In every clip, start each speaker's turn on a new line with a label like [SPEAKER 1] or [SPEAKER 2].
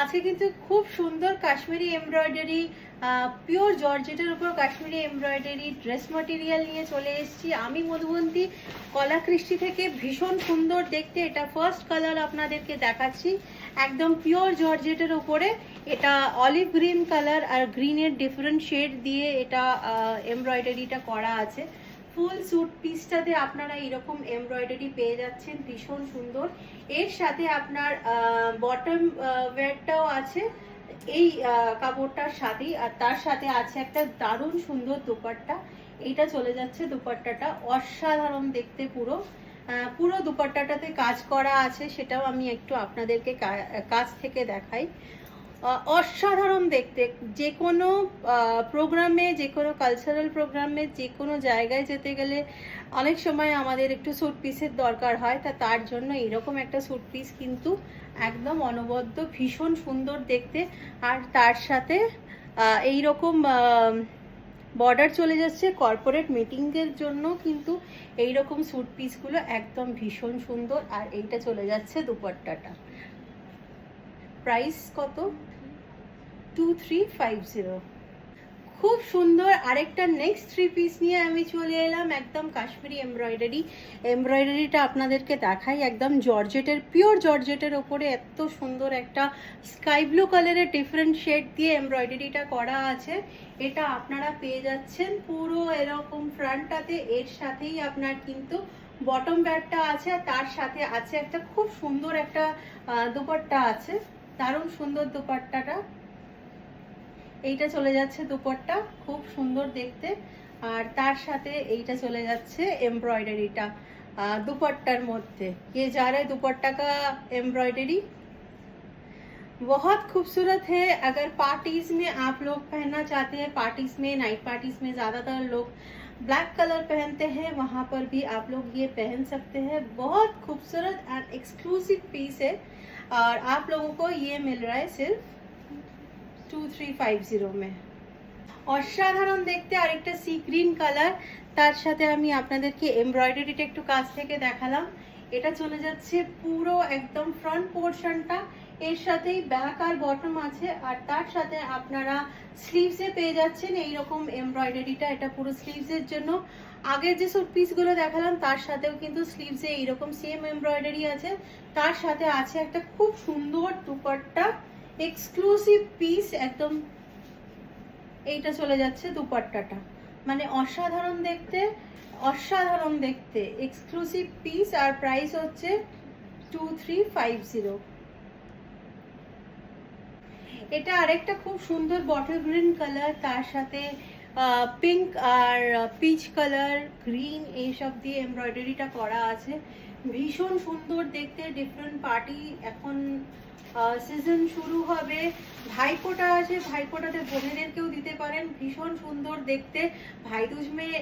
[SPEAKER 1] আজকে কিন্তু খুব সুন্দর কাশ্মীরি এমব্রয়ডারি পিওর জর্জেটের উপর কাশ্মীরি এমব্রয়ডারি ড্রেস ম্যাটেরিয়াল নিয়ে চলে এসেছি আমি মধুবন্তী কলাকৃষ্টি থেকে। ভীষণ সুন্দর দেখতে, এটা ফার্স্ট কালার আপনাদেরকে দেখাচ্ছি, একদম পিওর জর্জেটের উপরে। এটা অলিভ গ্রিন কালার আর গ্রিনের ডিফারেন্ট শেড দিয়ে এটা এমব্রয়ডারিটা করা আছে। ফুল স্যুট পিসটাতে আপনারা এরকম এমব্রয়ডারি পেয়ে যাচ্ছেন, ভীষণ সুন্দর। এর সাথে আপনার বটম ওয়্যারটাও আছে এই কাপড়টার সাথেই, আর তার সাথে আছে একটা দারুণ সুন্দর দুপাট্টা। এইটা চলে যাচ্ছে দুপাট্টাটা, অসাধারণ দেখতে। পুরো দুপাট্টাটাতে কাজ করা আছে, সেটাও আমি একটু আপনাদেরকে কাছ থেকে দেখাই। অসাধারণ দেখতে। যে কোনো প্রোগ্রামে, যে কোনো কালচারাল প্রোগ্রামে, যে কোনো জায়গায় যেতে গেলে অনেক সময় আমাদের একটু স্যুট পিসের দরকার হয়, তার জন্য এরকম একটা স্যুট পিস কিন্তু একদম অনবদ্য, ভীষণ সুন্দর দেখতে। আর তার সাথে এইরকম বর্ডার চলে যাচ্ছে। কর্পোরেট মিটিংয়ের জন্য কিন্তু এইরকম স্যুট পিসগুলো একদম ভীষণ সুন্দর। আর এইটা চলে যাচ্ছে দুপাট্টাটা। প্রাইস কত? 2350। খুব সুন্দর আরেকটা নেক্সট থ্রি পিস নিয়ে আমি চলে এলাম, একদম কাশ্মীরি এমব্রয়ডারিটা আপনাদেরকে দেখাই। একদম জর্জেটের, পিওর জর্জেটের ওপরে এত সুন্দর একটা স্কাই ব্লু কালারের ডিফারেন্ট শেড দিয়ে এমব্রয়ডারিটা করা আছে। এটা আপনারা পেয়ে যাচ্ছেন পুরো এরকম ফ্রন্টটাতে। এর সাথেই আপনার কিন্তু বটম ব্যাগটা আছে, আর তার সাথে আছে একটা খুব সুন্দর একটা দুপাট্টা আছে, দারুণ সুন্দর দুপাট্টাটা। এইটা চলে যাচ্ছে দুপাট্টা, খুব সুন্দর দেখতে। আর তার সাথে এইটা চলে যাচ্ছে एम्ब्रॉयडरीটা दुपट्टार मध्य। ये जा रहा है दुपट्टा का एम्ब्रॉयडरी, बहुत खूबसूरत है। अगर पार्टीज में आप लोग पहनना चाहते हैं, पार्टीज में, नाइट पार्टीज में ज़्यादातर लोग ब्लैक कलर पहनते हैं, वहाँ पर भी आप लोग ये पहन सकते हैं। बहुत खूबसूरत एंड एक्सक्लूसिव पीस है, और आप लोगों को ये मिल रहा है सिर्फ 2350 में। অসাধারণ দেখতে। আরেকটা সি গ্রিন কালার, তার সাথে আমি আপনাদেরকে এমব্রয়ডারিটা একটু কাছ থেকে দেখালাম। এটা চলে যাচ্ছে পুরো একদম ফ্রন্ট পোর্শনটা, এর সাথেই ব্যাক আর বটম আছে। আর তার সাথে আপনারা স্লিভসে পেয়ে যাচ্ছেন এইরকম এমব্রয়ডারিটা, এটা পুরো স্লিভসের জন্য। আগের যে স্যুট পিসগুলো দেখালাম তার সাথেও কিন্তু স্লিভসে এইরকম সেম এমব্রয়ডারি আছে। তার সাথে আছে একটা খুব সুন্দর দুপাট্টা, এক্সক্লুসিভ পিস একদম। এইটা চলে যাচ্ছে দুপাট্টাটা, মানে অসাধারণ দেখতে, অসাধারণ দেখতে, এক্সক্লুসিভ পিস। আর প্রাইস হচ্ছে 2350। এটা আরেকটা খুব সুন্দর বটল গ্রিন কালার, তার সাথে পিঙ্ক আর পিচ কালার, গ্রিন, এইসব দিয়ে এমব্রয়ডারিটা করা আছে। ভীষণ সুন্দর দেখতে। ডিফারেন্ট পার্টি, এখন সিজন শুরু হবে, ভাইফোঁটা আছে, ভাইফোঁটাতে বোনেদেরকেও দিতে পারেন, ভীষণ সুন্দর देखते। भाई दूज में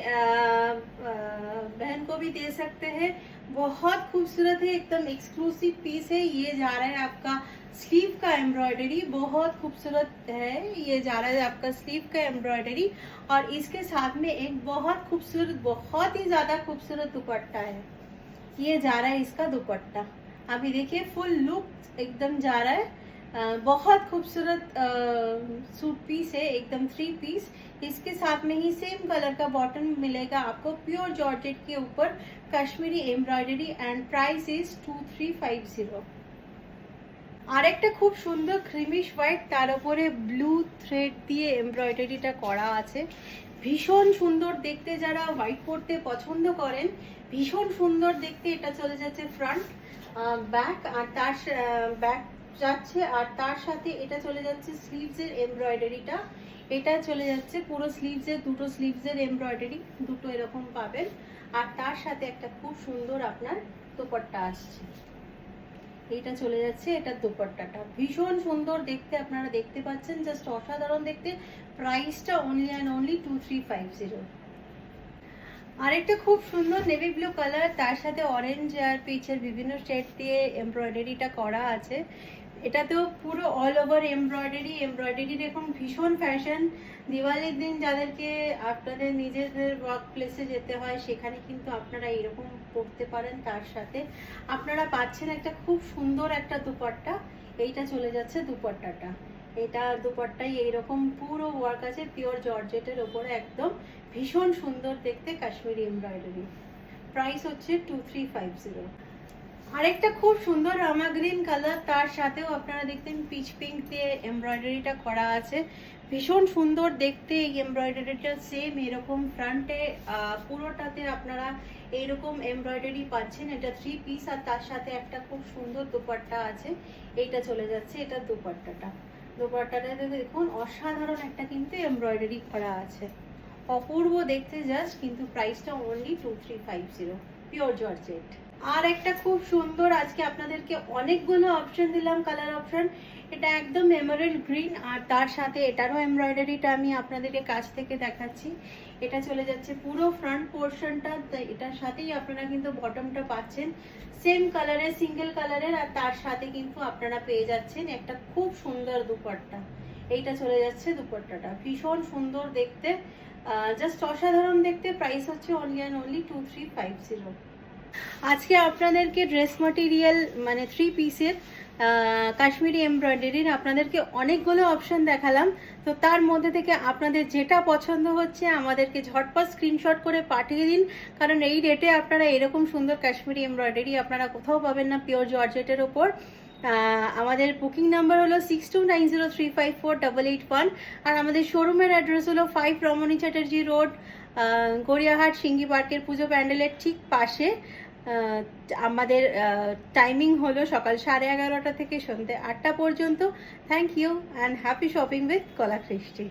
[SPEAKER 1] बहन को भी दे सकते हैं। बहुत खूबसूरत है, एकदम एक्सक्लूसिव पीस है। ये जा रहा है आपका स्लीव का एम्ब्रॉयडरी, बहुत खूबसूरत है। ये जा रहा है आपका स्लीव का एम्ब्रॉयडरी, और इसके साथ में एक बहुत खूबसूरत, बहुत ही ज्यादा खूबसूरत दुपट्टा है। ये जा रहा है इसका दुपट्टा। अभी देखिए फुल लुक एकदम जा रहा है। बहुत खूबसूरत सूट पीस है, एकदम थ्री पीस। इसके साथ में ही सेम कलर का बॉटम मिलेगा आपको, प्योर जॉर्जेट के ऊपर Kashmiri embroidery, and price is 2350। আরেকটা খুব সুন্দর ক্রিমিশ হোয়াইট, তার উপরে ব্লু থ্রেড দিয়ে এমব্রয়ডারিটা করা আছে, ভীষণ সুন্দর দেখতে। যারা হোয়াইট পরতে পছন্দ করেন, ভীষণ সুন্দর দেখতে। এটা চলে যাচ্ছে ফ্রন্ট, ব্যাক, আর তার ব্যাক যাচ্ছে, আর তার সাথে এটা চলে যাচ্ছে স্লিভসের এমব্রয়ডারিটা। এটা চলে যাচ্ছে পুরো স্লিভসের, দুটো স্লিভসের এমব্রয়ডারি দুটো এরকম পাবেন। আর তার সাথে একটা খুব সুন্দর আপনার দুপাট্টা আসছে। এইটা চলে যাচ্ছে এটার দুপাট্টাটা, ভীষণ সুন্দর দেখতে। আপনারা দেখতে পাচ্ছেন, জাস্ট অসাধারণ দেখতে। প্রাইসটা অনলি অ্যান্ড অনলি 2350। আরেকটা খুব সুন্দর নেভি ব্লু কালার, তার সাথে অরেঞ্জ আর পিচের বিভিন্ন শেড দিয়ে এমব্রয়ডারিটা করা আছে। এটাতেও পুরো অল ওভার এমব্রয়ডারি দেখুন, ভীষণ ফ্যাশন। দিওয়ালির দিন যাদেরকে আপনাদের নিজেদের ওয়ার্ক প্লেসে যেতে হয়, সেখানে কিন্তু আপনারা এরকম পরতে পারেন। তার সাথে আপনারা পাচ্ছেন একটা খুব সুন্দর একটা দুপাট্টা। এইটা চলে যাচ্ছে দুপাট্টাটা। এটা দুপাট্টাই এইরকম পুরো ওয়ার্ক আছে পিওর জর্জেটের ওপরে, একদম ভীষণ সুন্দর দেখতে কাশ্মীরি এমব্রয়ডারি। প্রাইস হচ্ছে 2350। আরেকটা খুব সুন্দর রামা গ্রিন কালার, তার সাথেও আপনারা দেখতেন পিচ পিঙ্ক দিয়ে এমব্রয়ডারিটা করা আছে, ভীষণ সুন্দর দেখতে এই এমব্রয়ডারিটা। সেম এরকম ফ্রন্টে পুরোটাতে আপনারা এইরকম এমব্রয়ডারি পাচ্ছেন। এটা 3 পিস আর তার সাথে একটা খুব সুন্দর দোপাট্টা আছে। এইটা চলে যাচ্ছে এটা দোপাট্টাটা। দোপাট্টাটাতে দেখুন অসাধারণ একটা কিন্তু এমব্রয়ডারি করা আছে, অপূর্ব দেখতে জাস্ট। কিন্তু প্রাইসটা অনলি 2350, পিওর জর্জেট। আর একটা খুব সুন্দর, আজকে আপনাদেরকে অনেকগুলো অপশন দিলাম কালার অপশন। এটা একদম এমারেল্ড গ্রিন আর তার সাথে এটারও এমব্রয়ডারিটা আমি আপনাদেরকে কাছ থেকে দেখাচ্ছি। এটা চলে যাচ্ছে পুরো ফ্রন্ট পোর্শনটা, এটার সাথেই আপনারা কিন্তু বটমটা পাচ্ছেন সেম কালারের, সিঙ্গেল কালারের, আর তার সাথে কিন্তু আপনারা পেয়ে যাচ্ছেন একটা খুব সুন্দর দুপাট্টা। এইটা চলে যাচ্ছে দুপাট্টাটা, ভীষণ সুন্দর দেখতে, জাস্ট অসাধারণ দেখতে। প্রাইস হচ্ছে অনলি অ্যান্ড অনলি 2350। আজকে আপনাদেরকে ড্রেস মেটেরিয়াল মানে 3 পিসের কাশ্মীরি এমব্রয়ডারির আপনাদেরকে অনেকগুলো অপশন দেখালাম। তো তার মধ্যে থেকে আপনাদের যেটা পছন্দ হচ্ছে আমাদেরকে ঝটপট স্ক্রিনশট করে পাঠিয়ে দিন, কারণ এই রেটে আপনারা এরকম সুন্দর কাশ্মীরি এমব্রয়ডারি আপনারা কোথাও পাবেন না পিওর জর্জেটের ওপর। আমাদের বুকিং নাম্বার হলো 6290354881 আর আমাদের শোরুমের অ্যাড্রেস হলো 5 রমণী চ্যাটার্জি রোড, গড়িয়াহাট, সিঙ্গি পার্কের পুজো প্যান্ডেলের ঠিক পাশে। আমাদের টাইমিং হলো সকাল 11:30 থেকে সন্ধ্যে 8টা পর্যন্ত। Thank you and happy shopping with Kalakristi.